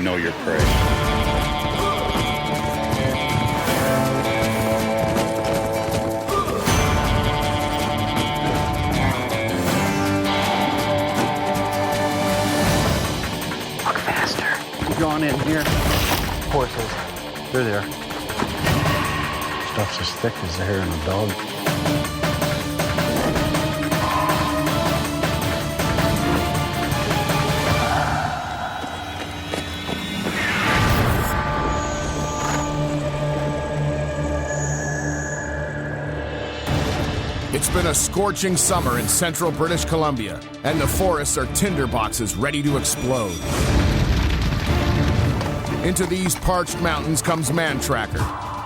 know your prey. Walk faster. We're going in here. Horses. They're there. Stuff's as thick as the hair in a dog. It's been a scorching summer in central British Columbia, and the forests are tinderboxes ready to explode. Into these parched mountains comes Mantracker,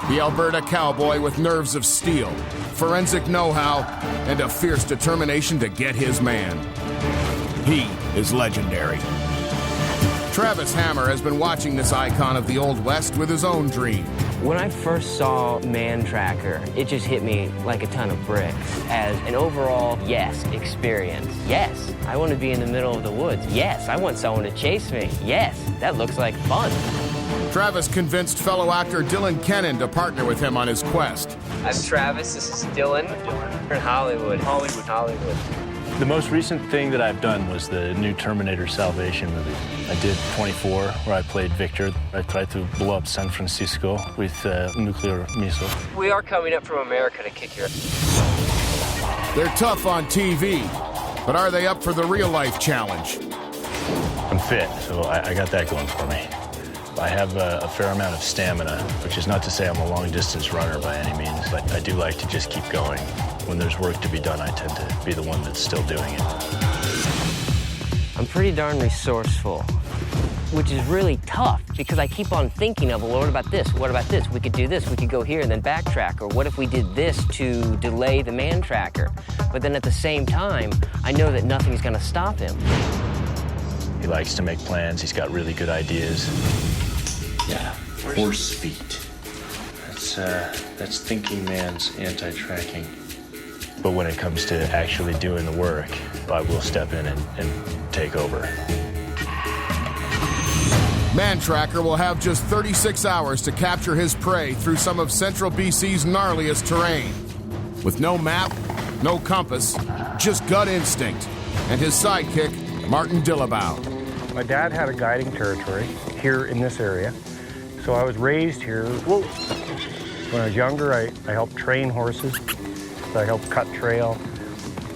the Alberta cowboy with nerves of steel, forensic know-how, and a fierce determination to get his man. He is legendary. Travis Hammer has been watching this icon of the Old West with his own dream. When I first saw Mantracker, it just hit me like a ton of bricks. As an overall, yes, experience. Yes, I want to be in the middle of the woods. Yes, I want someone to chase me. Yes, that looks like fun. Travis convinced fellow actor Dylan Kennan to partner with him on his quest. I'm Travis, this is Dylan. We're in Hollywood. Hollywood. The most recent thing that I've done was the new Terminator Salvation movie. I did 24, where I played Victor. I tried to blow up San Francisco with nuclear missile. We are coming up from America to kick your... They're tough on TV, but are they up for the real-life challenge? I'm fit, so I got that going for me. I have a fair amount of stamina, which is not to say I'm a long-distance runner by any means, but I do like to just keep going. When there's work to be done, I tend to be the one that's still doing it. I'm pretty darn resourceful, which is really tough because I keep on thinking of, well, what about this? What about this? We could do this. We could go here and then backtrack. Or what if we did this to delay the Mantracker? But then at the same time, I know that nothing's going to stop him. He likes to make plans. He's got really good ideas. Yeah, horse feet. That's thinking man's anti-tracking. But when it comes to actually doing the work, I will step in and take over. Mantracker will have just 36 hours to capture his prey through some of central BC's gnarliest terrain. With no map, no compass, just gut instinct, and his sidekick, Martin Dillabow. My dad had a guiding territory here in this area, so I was raised here. Whoa. When I was younger, I helped train horses. I helped cut trail.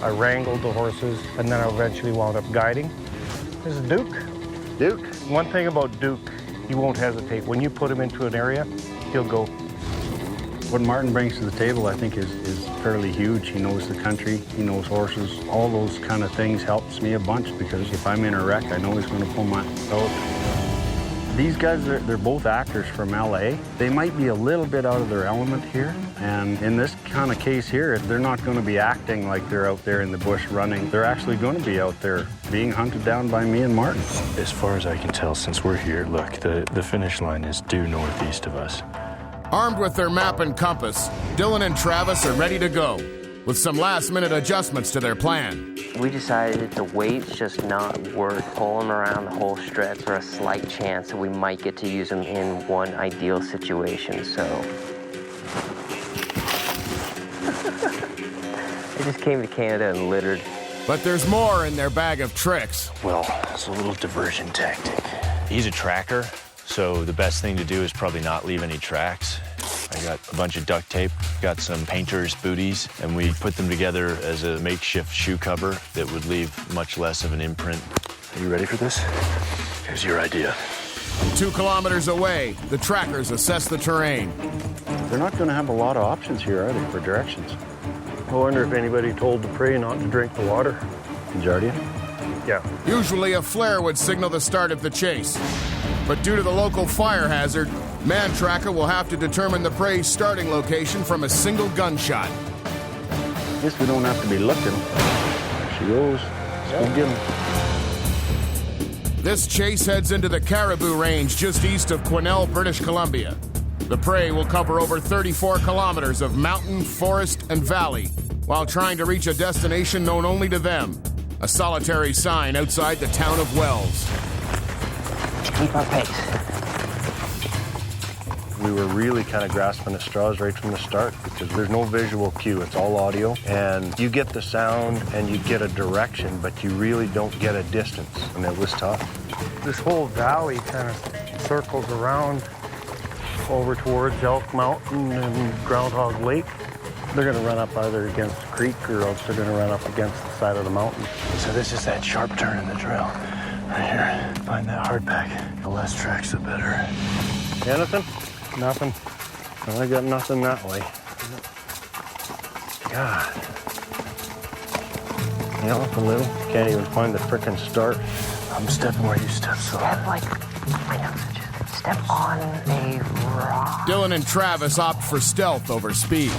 I wrangled the horses, and then I eventually wound up guiding. This is Duke. Duke. One thing about Duke, he won't hesitate. When you put him into an area, he'll go. What Martin brings to the table, I think, is fairly huge. He knows the country, he knows horses. All those kind of things helps me a bunch because if I'm in a wreck, I know he's going to pull my out. These guys, they're both actors from LA. They might be a little bit out of their element here. And in this kind of case here, they're not going to be acting like they're out there in the bush running. They're actually going to be out there being hunted down by me and Martin. As far as I can tell, since we're here, look, the finish line is due northeast of us. Armed with their map and compass, Dylan and Travis are ready to go, with some last-minute adjustments to their plan. We decided the weight's just not worth pulling around the whole stretch for a slight chance that we might get to use them in one ideal situation, so... They just came to Canada and littered. But there's more in their bag of tricks. Well, it's a little diversion tactic. He's a tracker, so the best thing to do is probably not leave any tracks. I got a bunch of duct tape, got some painter's booties, and we put them together as a makeshift shoe cover that would leave much less of an imprint. Are you ready for this? Here's your idea. 2 kilometers away, the trackers assess the terrain. They're not going to have a lot of options here, are they, for directions? I wonder if anybody told the prey not to drink the water. Jardia? Yeah. Usually a flare would signal the start of the chase. But due to the local fire hazard, Mantracker will have to determine the prey's starting location from a single gunshot. Guess we don't have to be looking. There she goes. Let's go get him. This chase heads into the Caribou Range just east of Quesnel, British Columbia. The prey will cover over 34 kilometers of mountain, forest, and valley, while trying to reach a destination known only to them, a solitary sign outside the town of Wells. keep our pace. We were really kind of grasping at straws right from the start because there's no visual cue, it's all audio. And you get the sound and you get a direction, but you really don't get a distance, and it was tough. This whole valley kind of circles around over towards Elk Mountain and Groundhog Lake. They're gonna run up either against the creek or else they're gonna run up against the side of the mountain. So this is that sharp turn in the trail. Right here. Find that hardback. The less tracks, the better. Anything? Nothing. Well, I got nothing that way. God. Nail up a little. Can't even find the frickin' start. I'm stepping where you step, so. Step like my nose itches. Step on a rock. Dylan and Travis opt for stealth over speed.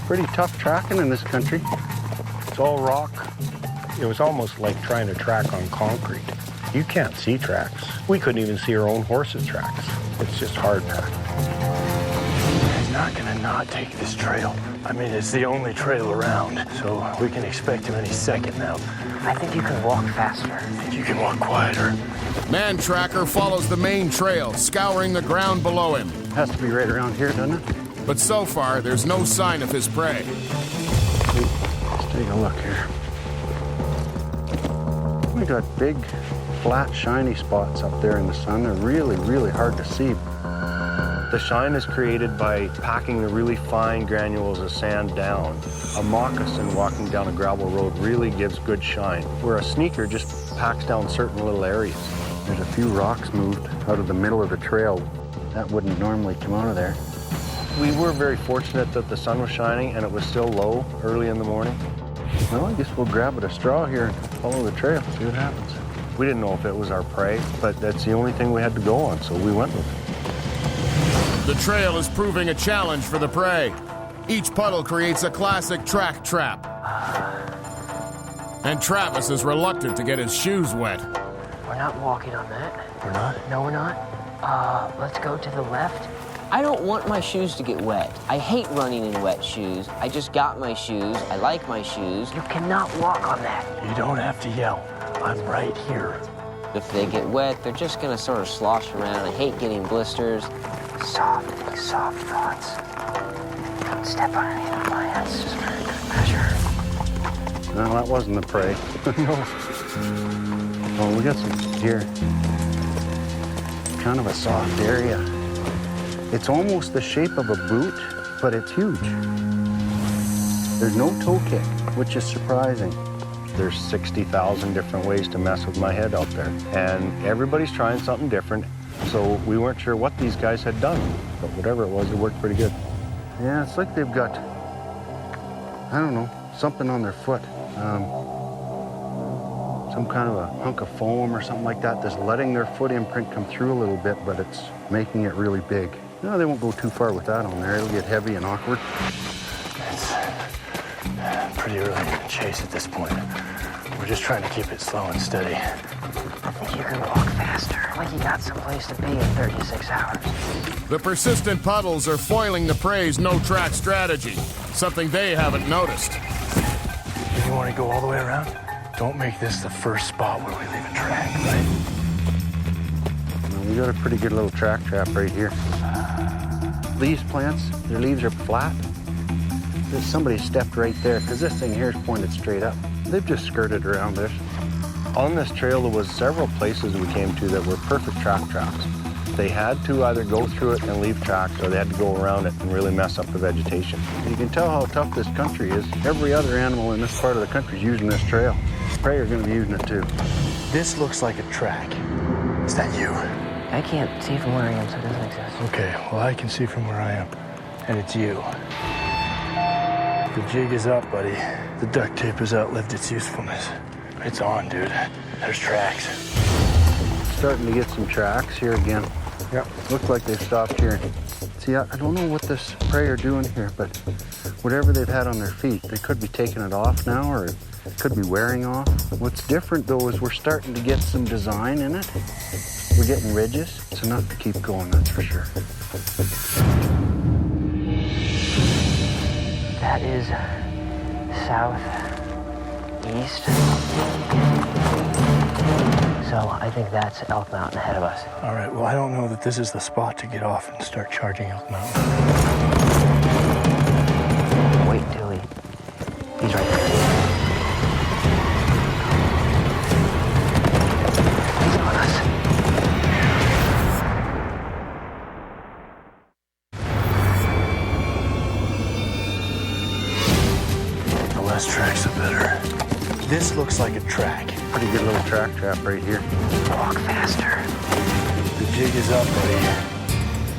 Pretty tough tracking in this country. It's all rock. It was almost like trying to track on concrete. You can't see tracks. We couldn't even see our own horses' tracks. It's just hard track. He's not gonna not take this trail. I mean, it's the only trail around, so we can expect him any second now. I think you can walk faster. I think you can walk quieter. Mantracker follows the main trail, scouring the ground below him. Has to be right around here, doesn't it? But so far, there's no sign of his prey. Let's take a look here. We got big, flat, shiny spots up there in the sun. They're really, really hard to see. The shine is created by packing the really fine granules of sand down. A moccasin walking down a gravel road really gives good shine, where a sneaker just packs down certain little areas. There's a few rocks moved out of the middle of the trail. That wouldn't normally come out of there. We were very fortunate that the sun was shining and it was still low early in the morning. Well, I guess we'll grab at a straw here and follow the trail, see what happens. We didn't know if it was our prey, but that's the only thing we had to go on, so we went with it. The trail is proving a challenge for the prey. Each puddle creates a classic track trap. And Travis is reluctant to get his shoes wet. We're not walking on that. We're not? No, we're not. Let's go to the left. I don't want my shoes to get wet. I hate running in wet shoes. I just got my shoes. I like my shoes. You cannot walk on that. You don't have to yell. I'm right here. If they get wet, they're just gonna sort of slosh around. I hate getting blisters. Soft thoughts. Don't step on any of the plants, just for good measure. No, that wasn't the prey. No. Oh, we got some here. Kind of a soft area. It's almost the shape of a boot, but it's huge. There's no toe kick, which is surprising. There's 60,000 different ways to mess with my head out there, and everybody's trying something different, so we weren't sure what these guys had done, but whatever it was, it worked pretty good. Yeah, it's like they've got, I don't know, something on their foot. Some kind of a hunk of foam or something like that that's letting their foot imprint come through a little bit, but it's making it really big. No, they won't go too far with that on there. It'll get heavy and awkward. It's pretty early in the chase at this point. We're just trying to keep it slow and steady. I think you can walk faster, like you got someplace to be in 36 hours. The persistent puddles are foiling the prey's no-track strategy, something they haven't noticed. You want to go all the way around? Don't make this the first spot where we leave a track, right? We got a pretty good little track trap right here. These plants, their leaves are flat. Somebody stepped right there, because this thing here is pointed straight up. They've just skirted around this. On this trail, there was several places we came to that were perfect track traps. They had to either go through it and leave tracks, or they had to go around it and really mess up the vegetation. You can tell how tough this country is. Every other animal in this part of the country is using this trail. Prey are going to be using it too. This looks like a track. Is that you? I can't see from where I am, so it doesn't exist. Okay, well, I can see from where I am, and it's you. The jig is up, buddy. The duct tape has outlived its usefulness. It's on, dude. There's tracks. Starting to get some tracks here again. Yep. Looks like they've stopped here. See, I don't know what this prey are doing here, but whatever they've had on their feet, they could be taking it off now, or it could be wearing off. What's different, though, is we're starting to get some design in it. We're getting ridges. It's enough to keep going, that's for sure. That is southeast. So I think that's Elk Mountain ahead of us. All right, well, I don't know that this is the spot to get off and start charging Elk Mountain. Wait till he's right there. He's on us. The less tracks, the better. This looks like a track. Pretty good little track trap right here. Walk faster. The jig is up, buddy.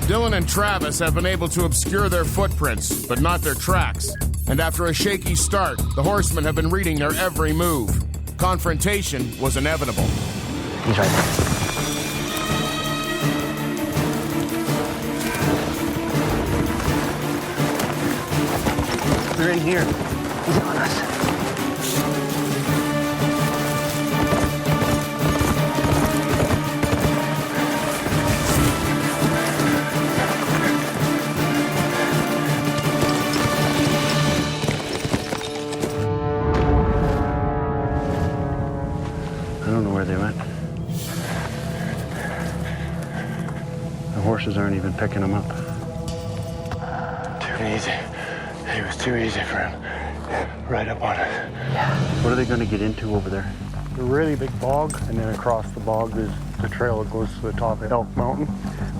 Dylan and Travis have been able to obscure their footprints, but not their tracks. And after a shaky start, the horsemen have been reading their every move. Confrontation was inevitable. He's right there. They're in here. He's on us. I don't know where they went. The horses aren't even picking them up. Too easy. It was too easy for him. Right up on it. What are they going to get into over there? A really big bog, and then across the bog is the trail that goes to the top of Elk Mountain,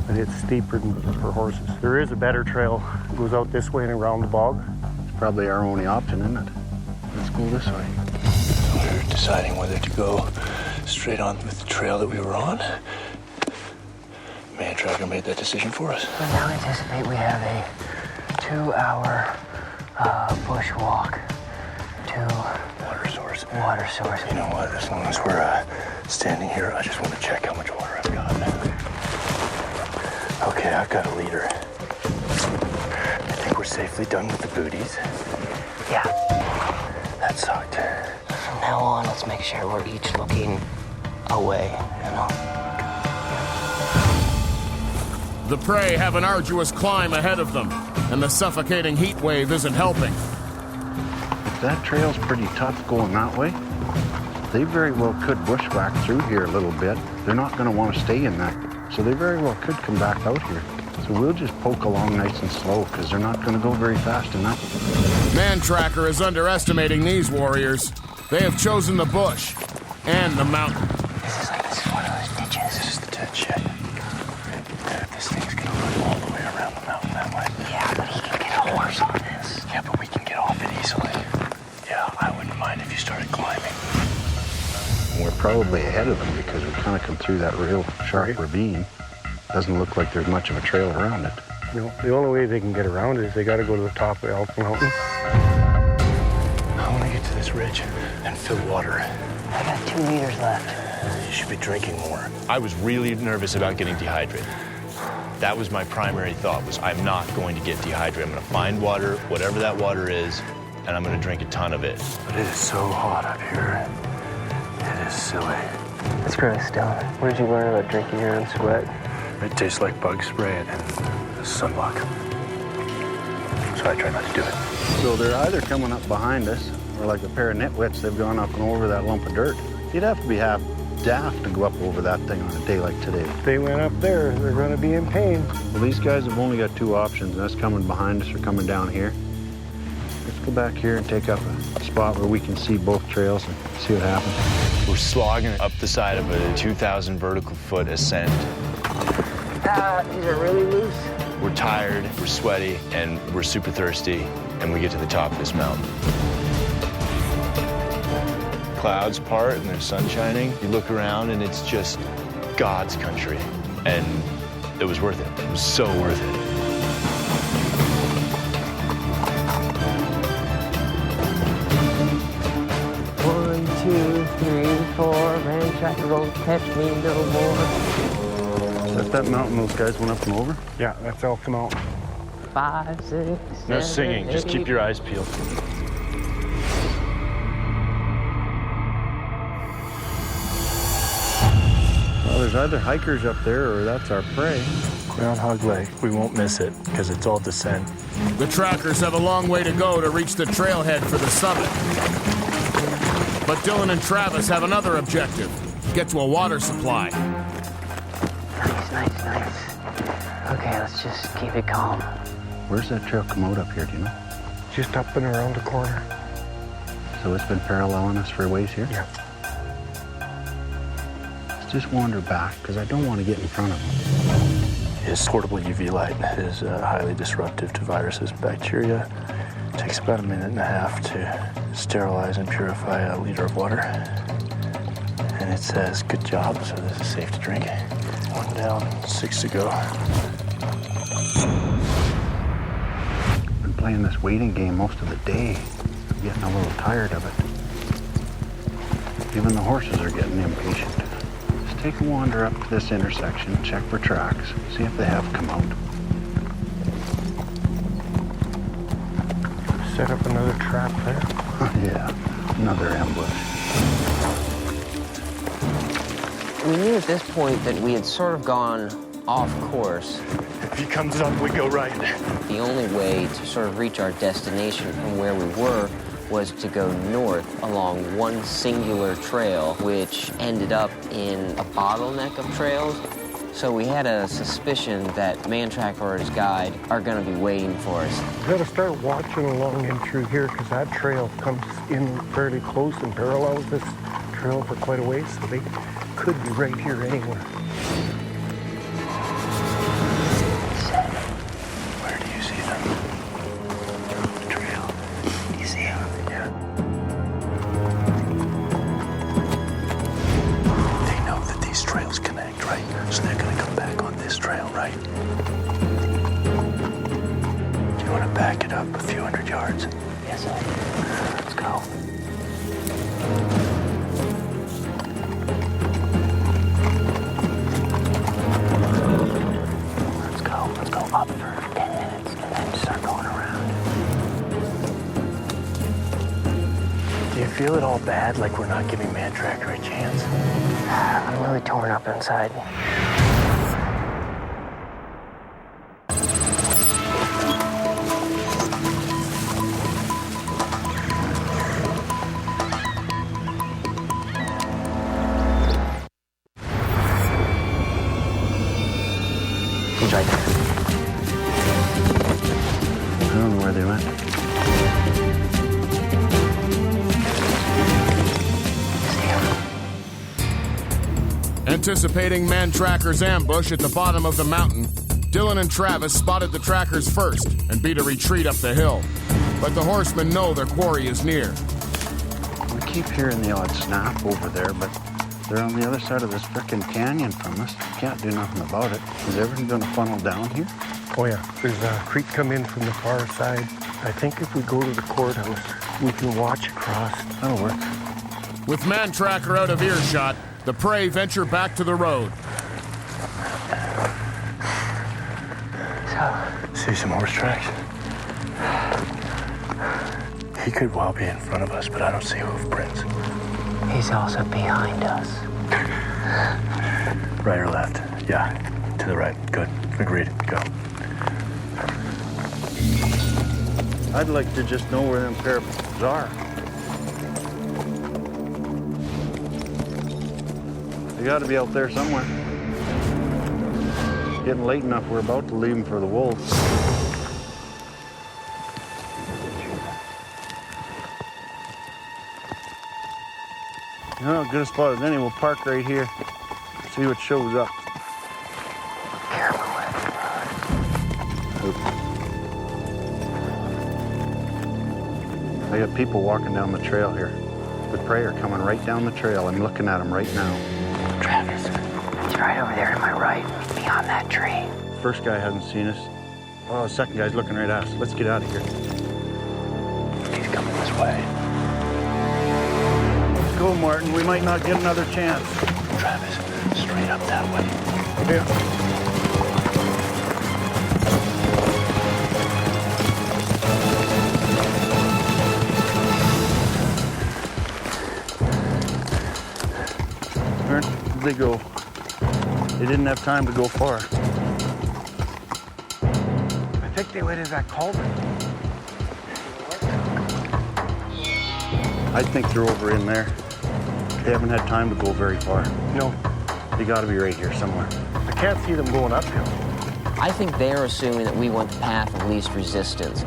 but it's steeper than for horses. There is a better trail that goes out this way and around the bog. It's probably our only option, isn't it? Let's go this way. We were deciding whether to go straight on with the trail that we were on. Mantracker made that decision for us. I now anticipate we have a 2-hour bushwalk to Water source. water source. You know what? As long as we're standing here, I just want to check how much water I've got. Okay, I've got a liter. I think we're safely done with the booties. Yeah. That sucked. From now on, let's make sure we're each looking away, you know? The prey have an arduous climb ahead of them, and the suffocating heat wave isn't helping. That trail's pretty tough going that way. They very well could bushwhack through here a little bit. They're not going to want to stay in that. So they very well could come back out here. So we'll just poke along nice and slow because they're not going to go very fast enough. Mantracker is underestimating these warriors. They have chosen the bush and the mountain. This is one of those ditches. This is the dead shit. This thing's going to run all the way around the mountain that way. Yeah, but he can get a horse on this. Yeah, but we can get off it easily. Yeah, I wouldn't mind if you started climbing. We're probably ahead of them because we kind of come through that real sharp ravine. Doesn't look like there's much of a trail around it. You know, the only way they can get around it is they got to go to the top of Elk Mountain. I want to get to this ridge and fill water. I got 2 liters left. You should be drinking more. I was really nervous about getting dehydrated. That was my primary thought, was I'm not going to get dehydrated. I'm going to find water, whatever that water is, and I'm going to drink a ton of it. But it is so hot up here. It is silly. Let's grow still. Where did you learn about drinking your own sweat? It tastes like bug spray and sunblock. So I try not to do it. So they're either coming up behind us or like a pair of nitwits, they've gone up and over that lump of dirt. You'd have to be half daft to go up over that thing on a day like today. If they went up there, they're going to be in pain. Well, these guys have only got 2 options, and that's coming behind us or coming down here. Let's go back here and take up a spot where we can see both trails and see what happens. We're slogging up the side of a 2,000 vertical foot ascent. These are really loose. We're tired, we're sweaty, and we're super thirsty, and we get to the top of this mountain. Clouds part and there's sun shining. You look around and it's just God's country. And it was worth it. It was so worth it. One, 2, 3, 4. Mantracker won't catch me no more. Is that mountain those guys went up and over? Yeah, that's Elk Mountain. 5, 6, 7, No singing, just keep your eyes peeled. Well, there's either hikers up there or that's our prey. Groundhog Lake. We won't miss it because it's all descent. The trackers have a long way to go to reach the trailhead for the summit. But Dylan and Travis have another objective: get to a water supply. Nice. Okay, let's just keep it calm. Where's that trail come out up here, do you know? Just up and around the corner. So it's been paralleling us for a ways here? Yeah. Let's just wander back, because I don't want to get in front of them. His portable UV light is highly disruptive to viruses and bacteria. It takes about 1.5 minutes to sterilize and purify a liter of water. And it says, good job, so this is safe to drink. 1 down, 6 to go. Been playing this waiting game most of the day. I'm getting a little tired of it. Even the horses are getting impatient. Let's take a wander up to this intersection, check for tracks, see if they have come out. Set up another trap there. Yeah, another ambush. We knew at this point that we had sort of gone off course. If he comes up, we go right. The only way to sort of reach our destination from where we were was to go north along one singular trail, which ended up in a bottleneck of trails. So we had a suspicion that Mantracker or his guide are going to be waiting for us. We got to start watching along in through here because that trail comes in fairly close and parallels this trail for quite a ways, so they could be right here anywhere. Where do you see them? The trail. Do you see them? Yeah. They know that these trails connect, right? So they're going to come back on this trail, right? Do you want to back it up a few hundred yards? Yes, I do. Let's go. Let's go up for 10 minutes and then start going around. Do you feel it all bad, like we're not giving Mantracker a chance? I'm really torn up inside. He's right there. I don't know where they went. Anticipating Mantracker's ambush at the bottom of the mountain, Dylan and Travis spotted the trackers first and beat a retreat up the hill. But the horsemen know their quarry is near. We keep hearing the odd snap over there, but they're on the other side of this frickin' canyon from us. Can't do nothing about it. Is everything gonna funnel down here? Oh yeah, there's a creek come in from the far side. I think if we go to the courthouse, we can watch across. That'll work. With Mantracker out of earshot, the prey venture back to the road. See some horse tracks? He could well be in front of us, but I don't see hoof prints. He's also behind us. Right or left? Yeah, to the right. Good. Agreed. Go. I'd like to just know where them pair of are. They gotta be out there somewhere. Getting late enough, we're about to leave them for the wolves. You know, good a spot as any, we'll park right here. See what shows up. Careful. I got people walking down the trail here. The prey are coming right down the trail. I'm looking at them right now. Travis, he's right over there to my right, beyond that tree. First guy hasn't seen us. Oh, the second guy's looking right at us. Let's get out of here. He's coming this way. Let's go, Martin. We might not get another chance. Travis, straight up that way. Yeah. Where did they go? They didn't have time to go far. I think they went in that culvert. I think they're over in there. They haven't had time to go very far. No, They got to be right here somewhere. I can't see them going uphill. I think they're assuming that we want the path of least resistance.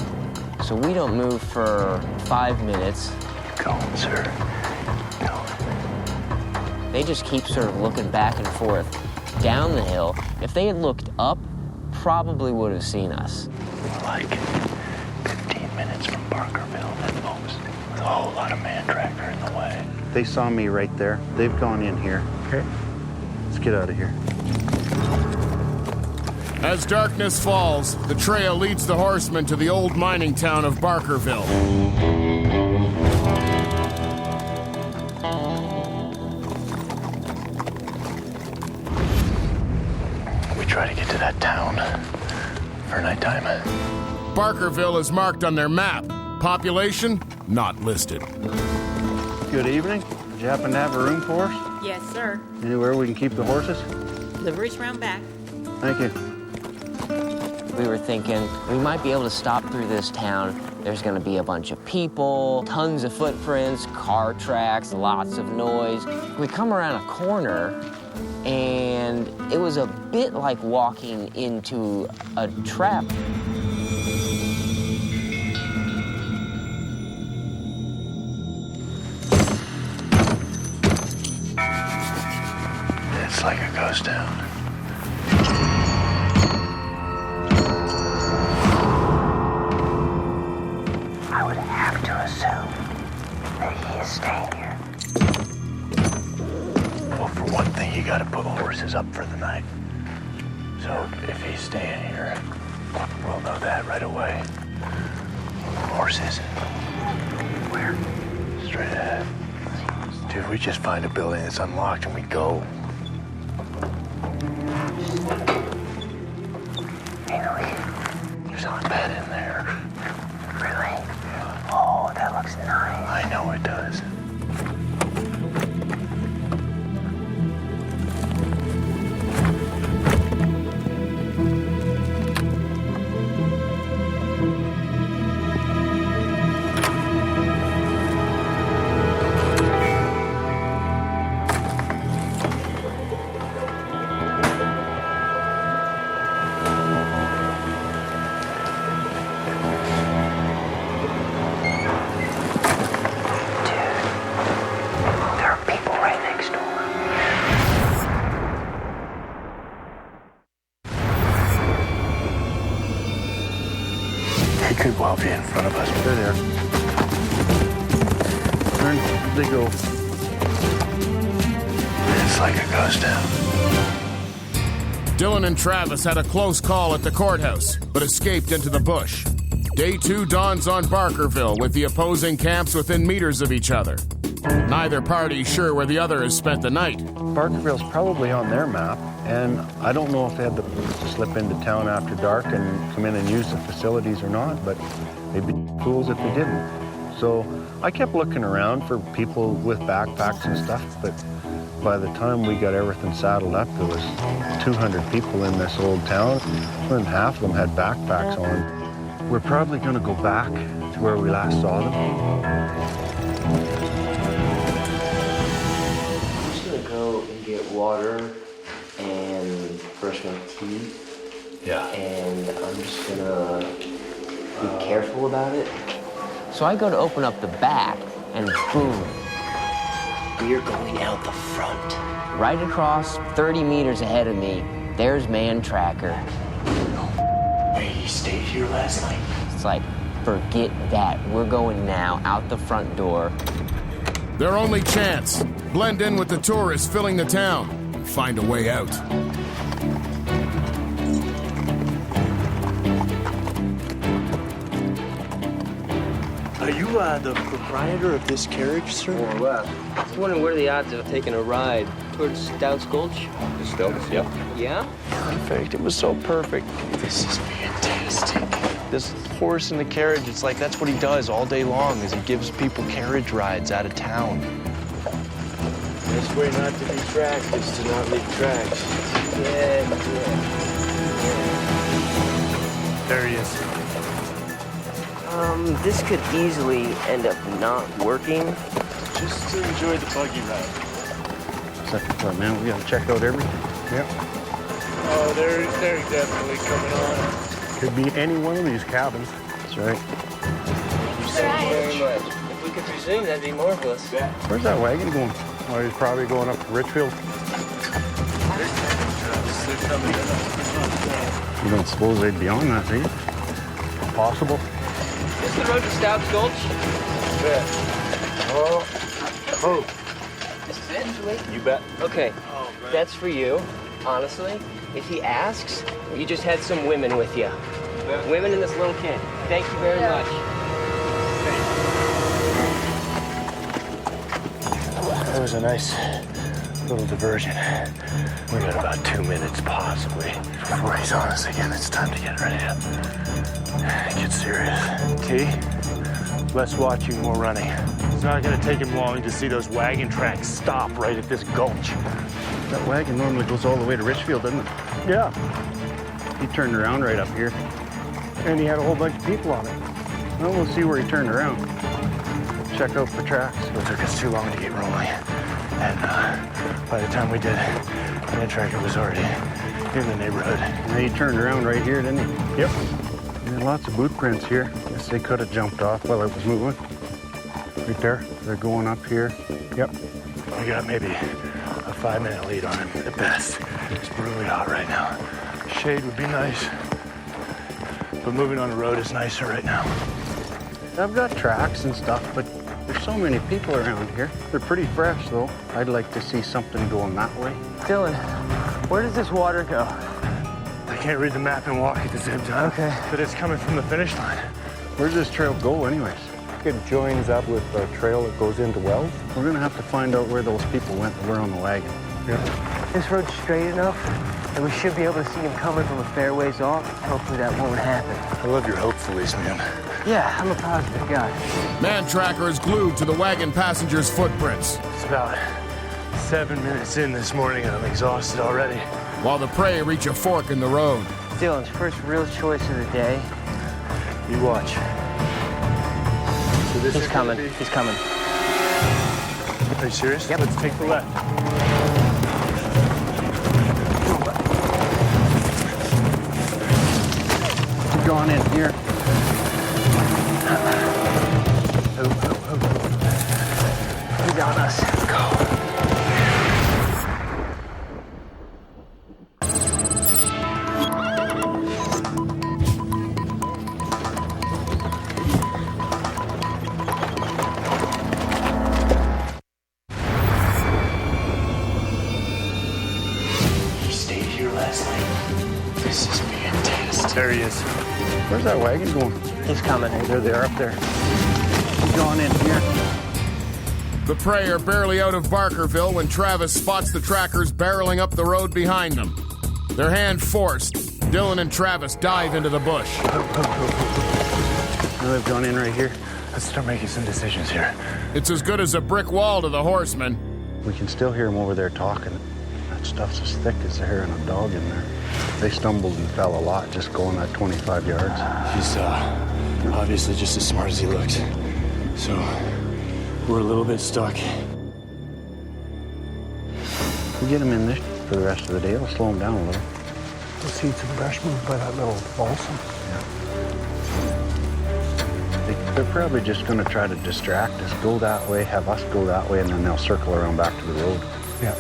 So we don't move for 5 minutes. Going, sir. Going. They just keep sort of looking back and forth down the hill. If they had looked up, probably would have seen us. We're like 15 minutes from Barkerville at most, with a whole lot of Mantracker in the way. They saw me right there. They've gone in here. Okay. Let's get out of here. As darkness falls, the trail leads the horsemen to the old mining town of Barkerville. We try to get to that town for nighttime. Barkerville is marked on their map. Population, not listed. Good evening. Did you happen to have a room for us? Yes, sir. Anywhere we can keep the horses? Livery's round back. Thank you. We were thinking we might be able to stop through this town. There's going to be a bunch of people, tons of footprints, car tracks, lots of noise. We come around a corner, and it was a bit like walking into a trap. It's like a ghost town. I would have to assume that he is staying here. Well, for one thing, you gotta put horses up for the night. So if he's staying here, we'll know that right away. Horses. Where? Straight ahead. Dude, we just find a building that's unlocked and we go. Hey, Louis. There's a bed in there. Really? Oh, that looks nice. I know it does. There are people right next door. He could well be in front of us. They're there. Turn. They go. It's like a ghost town. Dylan and Travis had a close call at the courthouse, but escaped into the bush. Day 2 dawns on Barkerville with the opposing camps within meters of each other. Neither party sure where the other has spent the night. Barkerville's probably on their map, and I don't know if they had to slip into town after dark and come in and use the facilities or not, but they'd be fools if they didn't. So I kept looking around for people with backpacks and stuff, but by the time we got everything saddled up, there was 200 people in this old town, and half of them had backpacks on. We're probably going to go back to where we last saw them. I'm just gonna go and get water and brush my teeth. Yeah. And I'm just gonna be careful about it. So I go to open up the back, and boom, we are going out the front. Right across 30 meters ahead of me, there's Mantracker. Hey, he stayed here last night. It's like, forget that. We're going now, out the front door. Their only chance, blend in with the tourists filling the town and find a way out. Are you the proprietor of this carriage, sir? More or less. I was wondering what are the odds of taking a ride towards Stout's Gulch? Stokes, yep. Yeah? Perfect. It was so perfect. This is fantastic. This horse in the carriage, it's like that's what he does all day long, is he gives people carriage rides out of town. Best way not to be tracked is to not leave tracks. Yeah. There he is. This could easily end up not working. Just to enjoy the buggy ride. second thought, man. We gotta check out everything. Yep. Oh, they're definitely coming on. Could be any one of these cabins. That's right. Thank you so very much. If we could resume, that'd be marvelous. Yeah. Where's that wagon going? Oh, he's probably going up to Richfield. You don't suppose they'd be on that, do you? Possible. Is this the road to Stouts Gulch? Yeah. Oh. This is it, Julie? You bet. Okay, that's for you. Honestly, if he asks, you just had some women with you. Women and this little kid. Thank you very much. That was a nice little diversion. We got about 2 minutes, possibly. Before he's on us again, it's time to get ready to get serious. T, less watching, more running. It's not gonna take him long to see those wagon tracks stop right at this gulch. That wagon normally goes all the way to Richfield, doesn't it? Yeah, He turned around right up here. and he had a whole bunch of people on it. Well, we'll see where he turned around. Check out for tracks. It took us too long to get rolling. And by the time we did, the Mantracker was already in the neighborhood. And he turned around right here, didn't he? Yep. There are lots of boot prints here. Guess they could have jumped off while it was moving. Right there. They're going up here. Yep. We got maybe a 5-minute lead on him at best. It's brutally hot right now. Shade would be nice, but moving on the road is nicer right now. I've got tracks and stuff, but there's so many people around here. They're pretty fresh, though. I'd like to see something going that way. Dylan, where does this water go? I can't read the map and walk at the same time. Okay. But it's coming from the finish line. Where's this trail go, anyways? It joins up with a trail that goes into Wells. We're gonna have to find out where those people went that were on the wagon. Yeah. This road's straight enough, and we should be able to see him coming from a fair ways off. Hopefully that won't happen. I love your hopefullies, man. Yeah, I'm a positive guy. Mantracker is glued to the wagon passenger's footprints, It's about 7 minutes in this morning and I'm exhausted already. while the prey reach a fork in the road. Dylan's first real choice of the day. You watch. So this He's is gonna coming. be- He's coming. Are you serious? Yep. Let's take the left. We've gone in here. He's on us. Go. He stayed here last night. This is fantastic. There he is. Where's that wagon going? He's coming. There they are up there. We've gone in here. The prey are barely out of Barkerville when Travis spots the trackers barreling up the road behind them. Their hand forced, Dylan and Travis dive into the bush. Now they've gone in right here. Let's start making some decisions here. It's as good as a brick wall to the horsemen. We can still hear them over there talking. That stuff's as thick as the hair on a dog in there. They stumbled and fell a lot just going that 25 yards. He's obviously just as smart as he looks. So we're a little bit stuck. We get them in this for the rest of the day. It'll slow them down a little. Let's see some brush moved by that little balsam. They're probably just going to try to distract us, go that way, have us go that way, and then they'll circle around back to the road. Yeah.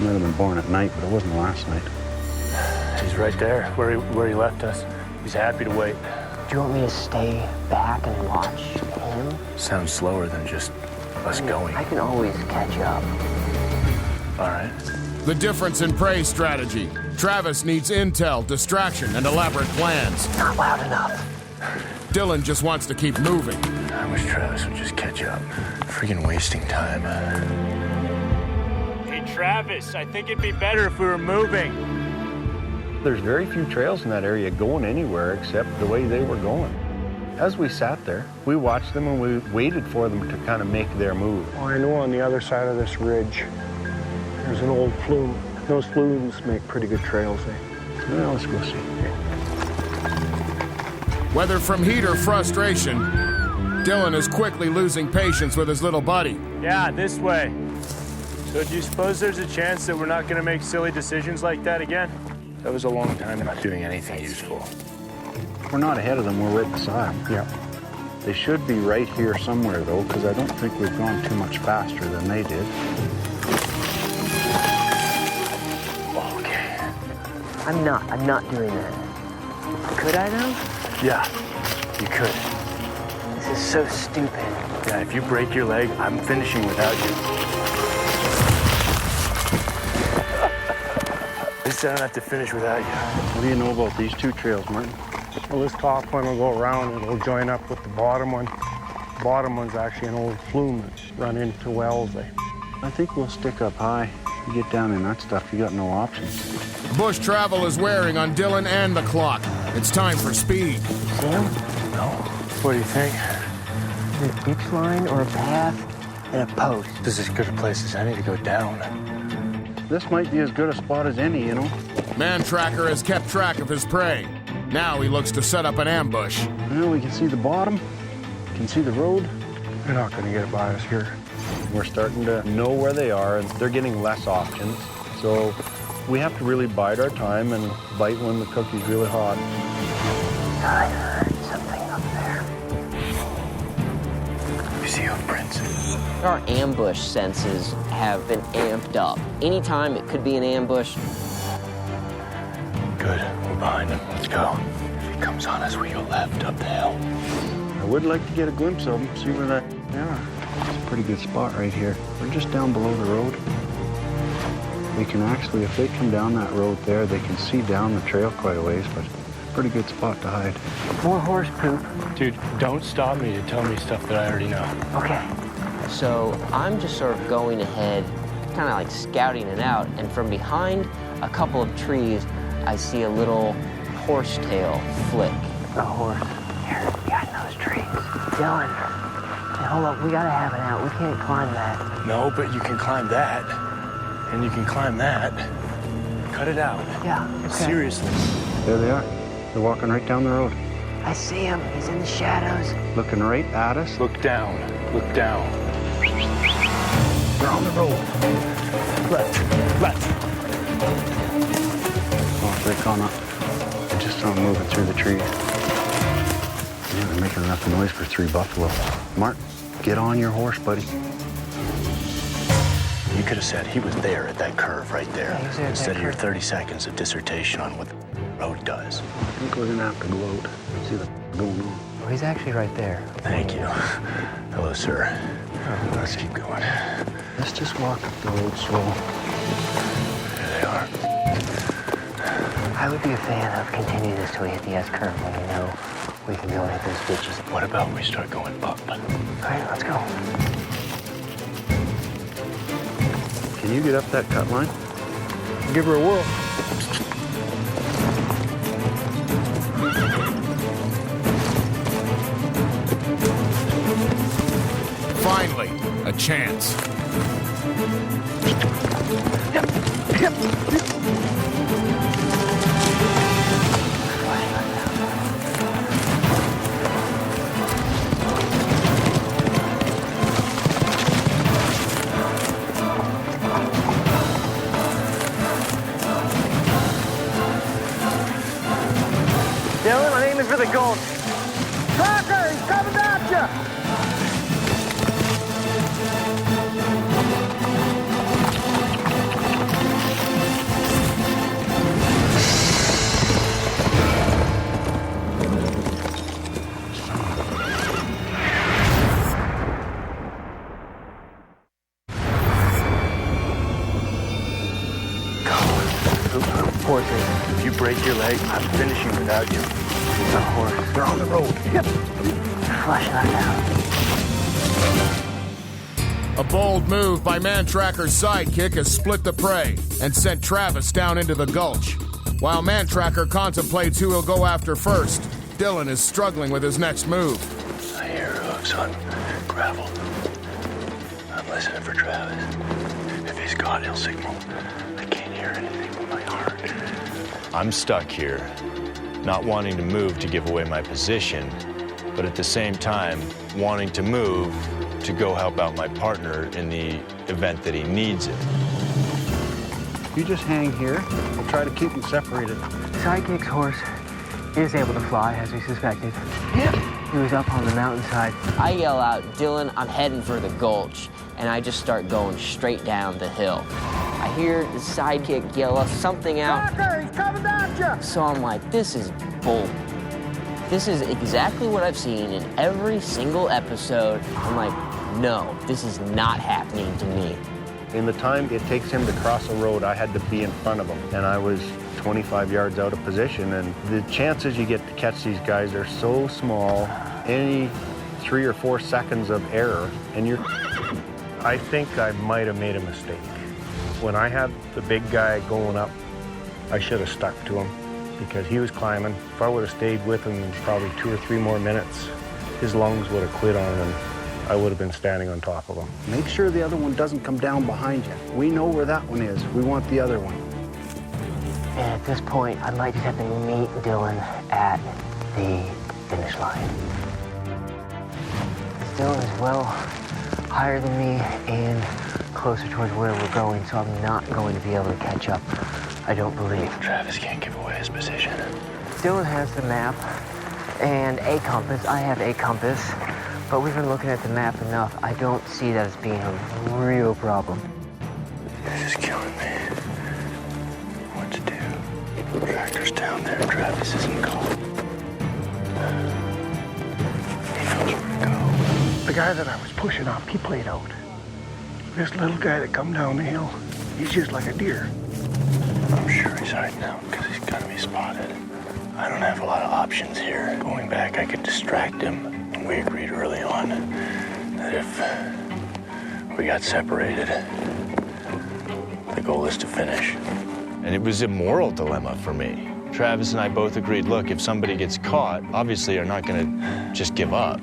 Might have been born at night, but it wasn't last night. He's right there where he left us. He's happy to wait. Do you want me to stay back and watch him? Sounds slower than just us going. I can always catch up. All right. The difference in prey strategy. Travis needs intel, distraction, and elaborate plans. Not loud enough. Dylan just wants to keep moving. I wish Travis would just catch up. Freaking wasting time. Hey, Travis, I think it'd be better if we were moving. There's very few trails in that area going anywhere except the way they were going. As we sat there, we watched them and we waited for them to kind of make their move. Oh, I know on the other side of this ridge, there's an old flume. Those flumes make pretty good trails, eh? Well, let's go see. Whether from heat or frustration, Dylan is quickly losing patience with his little buddy. Yeah, this way. So do you suppose there's a chance that we're not going to make silly decisions like that again? That was a long time not doing anything useful. We're not ahead of them, we're right beside them. Yeah. They should be right here somewhere, though, because I don't think we've gone too much faster than they did. Okay. I'm not doing that. Could I, though? Yeah, you could. This is so stupid. Yeah, if you break your leg, I'm finishing without you. At least I don't have to finish without you. What do you know about these two trails, Martin? Well, this top one will go around and it'll join up with the bottom one. The bottom one's actually an old flume that's run into wells. I think we'll stick up high. You get down in that stuff, you got no options. Bush travel is wearing on Dylan and the clock. It's time for speed. Sam? No. What do you think? A ditch line or a path and a post. This is as good a place as any to go down. This might be as good a spot as any, you know. Mantracker has kept track of his prey. Now he looks to set up an ambush. Well, we can see the bottom, can see the road. They're not going to get by us here. We're starting to know where they are, and they're getting less options. So we have to really bide our time and bite when the cookie's really hot. I heard something up there. You see footprints? Our ambush senses have been amped up. Anytime it could be an ambush. Good. We're behind him. Let's go. If he comes on us, we go left up the hill. I would like to get a glimpse of them, see where they are. It's a pretty good spot right here. We're just down below the road. We can actually, if they come down that road there, they can see down the trail quite a ways, but pretty good spot to hide. More horse poop. Dude, don't stop me to tell me stuff that I already know. Okay. So I'm just sort of going ahead, kind of like scouting it out, and from behind a couple of trees, I see a little horsetail flick. A horse. Here, behind those trees. Dylan. Hey, hold up, we gotta have it out. We can't climb that. No, but you can climb that. And you can climb that. Cut it out. Yeah, okay. Seriously. There they are. They're walking right down the road. I see him. He's in the shadows. Looking right at us. Look down. Look down. They're on the road. Left. Oh, they're gone up. I just saw them moving through the trees. Yeah, they're making enough noise for 3 buffalo. Martin, get on your horse, buddy. You could have said he was there at that curve right there, Yeah, he was there at that instead of your curve. 30 seconds of dissertation on what the road does. I think we're gonna have to go out and see what's going on. Oh, he's actually right there. Thank you. Hello, sir. Let's keep going. Let's just walk up the road slow. There they are. I would be a fan of continuing this till we hit the S curve when we know we can go and hit those ditches. What about we start going up? All right, let's go. Can you get up that cut line? Give her a whirl. Finally, a chance. Dylan, I'm aiming for the gulch. Tracker, he's coming at you! If you break your leg, I'm finishing without you. The horse. They're on the road. Yep. Flush that out. A bold move by Mantracker's sidekick has split the prey and sent Travis down into the gulch. While Mantracker contemplates who he'll go after first, Dylan is struggling with his next move. I hear hooves on gravel. I'm listening for Travis. If he's gone, he'll signal. I can't hear anything but my heart. I'm stuck here, not wanting to move to give away my position, but at the same time, wanting to move to go help out my partner in the event that he needs it. You just hang here. We'll try to keep them separated. Sidekick's horse is able to fly, as we suspected. He was up on the mountainside. I yell out, Dylan, I'm heading for the gulch. And I just start going straight down the hill. I hear the sidekick yell something out. Tracker, he's coming at you! So I'm like, this is bull. This is exactly what I've seen in every single episode. I'm like, no, this is not happening to me. In the time it takes him to cross a road, I had to be in front of him. And I was 25 yards out of position. And the chances you get to catch these guys are so small. Any 3 or 4 seconds of error, and you're... I think I might have made a mistake. When I had the big guy going up, I should have stuck to him because he was climbing. If I would have stayed with him probably 2 or 3 more minutes, his lungs would have quit on him. I would have been standing on top of him. Make sure the other one doesn't come down behind you. We know where that one is. We want the other one. And at this point, I might just have to meet Dylan at the finish line. Dylan is well higher than me and closer towards where we're going, so I'm not going to be able to catch up, I don't believe. Travis can't give away his position. Dylan has the map and a compass. I have a compass, but we've been looking at the map enough. I don't see that as being a real problem. This is killing me. What to do? Tractor's down there. Travis isn't caught. He knows where to go. The guy that I was pushing up, he played out. This little guy that come down the hill, he's just like a deer. I'm sure he's hiding out because he's gonna be spotted. I don't have a lot of options here. Going back, I could distract him. We agreed early on that if we got separated, the goal is to finish. And it was a moral dilemma for me. Travis and I both agreed, look, if somebody gets caught, obviously you're not gonna just give up.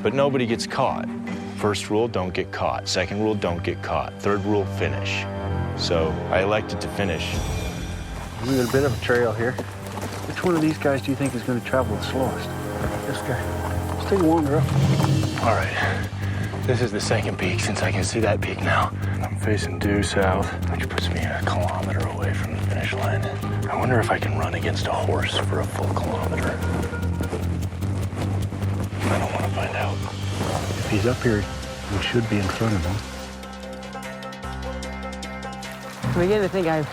But nobody gets caught. First rule, don't get caught. Second rule, don't get caught. Third rule, finish. So I elected to finish. We got a bit of a trail here. Which one of these guys do you think is going to travel the slowest? This guy. Let's take a wander up. All right, this is the second peak since I can see that peak now. I'm facing due south, which puts me a kilometer away from the finish line. I wonder if I can run against a horse for a full kilometer. I don't want to find out. If he's up here, we should be in front of him. I'm beginning to think I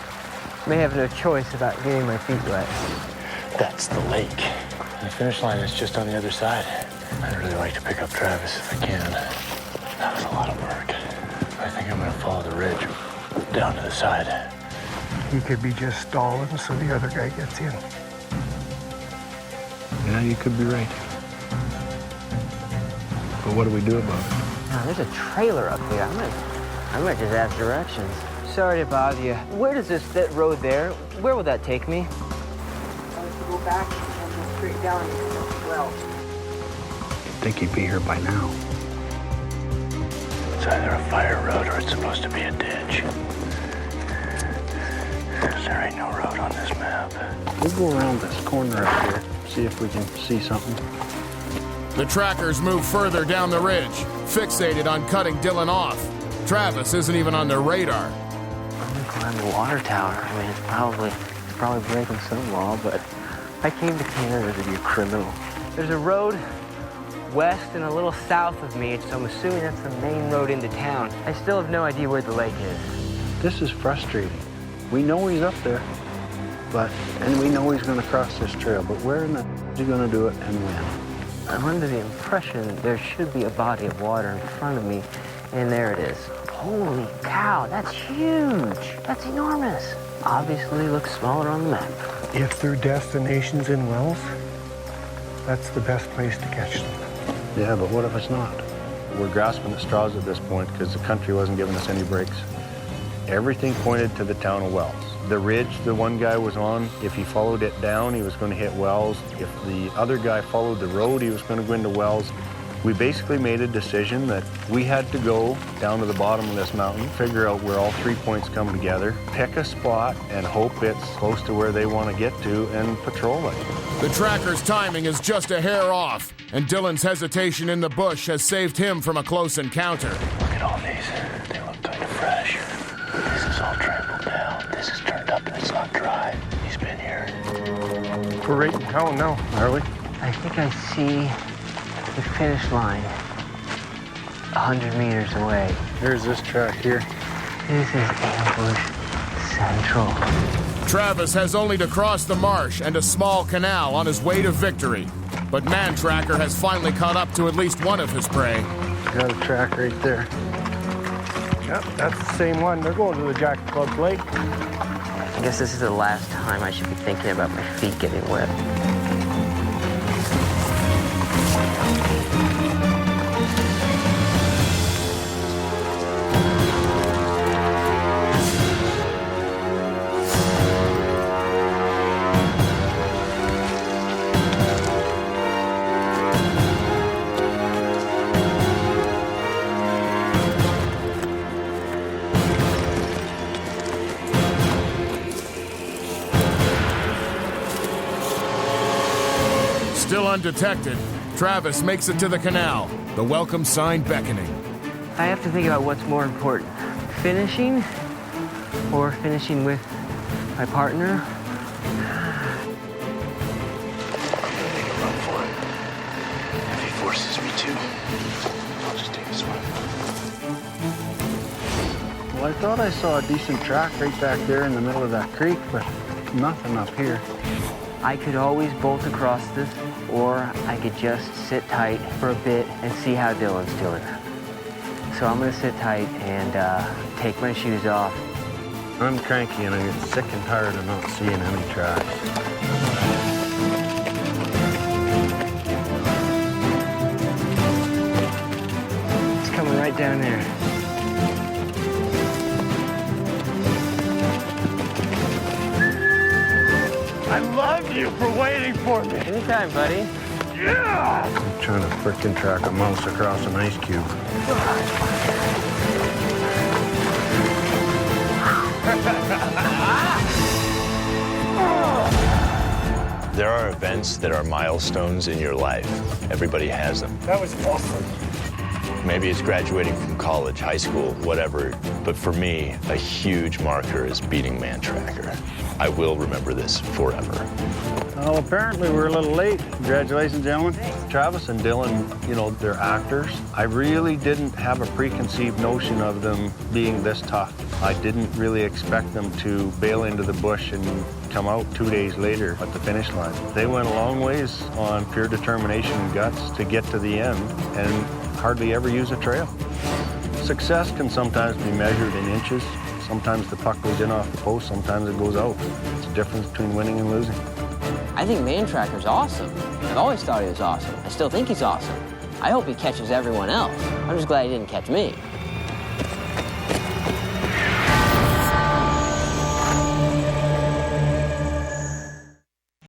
may have no choice about getting my feet wet. That's the lake. The finish line is just on the other side. I'd really like to pick up Travis if I can. That was a lot of work. I think I'm gonna follow the ridge down to the side. He could be just stalling so the other guy gets in. Yeah, you could be right. But what do we do about it? Now, there's a trailer up here. I might just ask directions. Sorry to bother you. Where does that road there, where will that take me? To go back and go straight down well. I think he'd be here by now. It's either a fire road or it's supposed to be a ditch. There ain't no road on this map. We'll go around this corner up here, see if we can see something. The trackers move further down the ridge, fixated on cutting Dylan off. Travis isn't even on their radar. I'm gonna climb the water tower. I mean, it's probably breaking some law, but I came to Canada to be a criminal. There's a road west and a little south of me, so I'm assuming that's the main road into town. I still have no idea where the lake is. This is frustrating. We know he's up there, and we know he's gonna cross this trail, but where in the is he gonna do it and when? I'm under the impression that there should be a body of water in front of me, and there it is. Holy cow, that's huge. That's enormous. Obviously looks smaller on the map. If their destination's in Wells, that's the best place to catch them. Yeah, but what if it's not? We're grasping at straws at this point because the country wasn't giving us any breaks. Everything pointed to the town of Wells. The ridge the one guy was on, if he followed it down, he was going to hit Wells. If the other guy followed the road, he was going to go into Wells. We basically made a decision that we had to go down to the bottom of this mountain, figure out where all 3 points come together, pick a spot, and hope it's close to where they want to get to and patrol it. The tracker's timing is just a hair off, and Dylan's hesitation in the bush has saved him from a close encounter. Look at all these. They look We're right in town now, are we? I think I see the finish line 100 meters away. There's this track here. This is ambush central. Travis has only to cross the marsh and a small canal on his way to victory. But Mantracker has finally caught up to at least one of his prey. Got a track right there. Yep, that's the same one. They're going to the Jack Club Lake. I guess this is the last time I should be thinking about my feet getting wet. Still undetected, Travis makes it to the canal, the welcome sign beckoning. I have to think about what's more important, finishing or finishing with my partner. If he forces me to, I'll just take this one. Well, I thought I saw a decent track right back there in the middle of that creek, but nothing up here. I could always bolt across this, or I could just sit tight for a bit and see how Dylan's doing. So I'm gonna sit tight and take my shoes off. I'm cranky and I get sick and tired of not seeing any tracks. It's coming right down there. I love you for waiting for me. Anytime, buddy. Yeah! I'm trying to frickin' track a mouse across an ice cube. There are events that are milestones in your life. Everybody has them. That was awesome. Maybe it's graduating from college, high school, whatever. But for me, a huge marker is beating Mantracker. I will remember this forever. Well, apparently we're a little late. Congratulations, gentlemen. Travis and Dylan, you know, they're actors. I really didn't have a preconceived notion of them being this tough. I didn't really expect them to bail into the bush and come out 2 days later at the finish line. They went a long ways on pure determination and guts to get to the end and hardly ever use a trail. Success can sometimes be measured in inches. Sometimes the puck goes in off the post, sometimes it goes out. It's the difference between winning and losing. I think Mantracker's awesome. I've always thought he was awesome. I still think he's awesome. I hope he catches everyone else. I'm just glad he didn't catch me.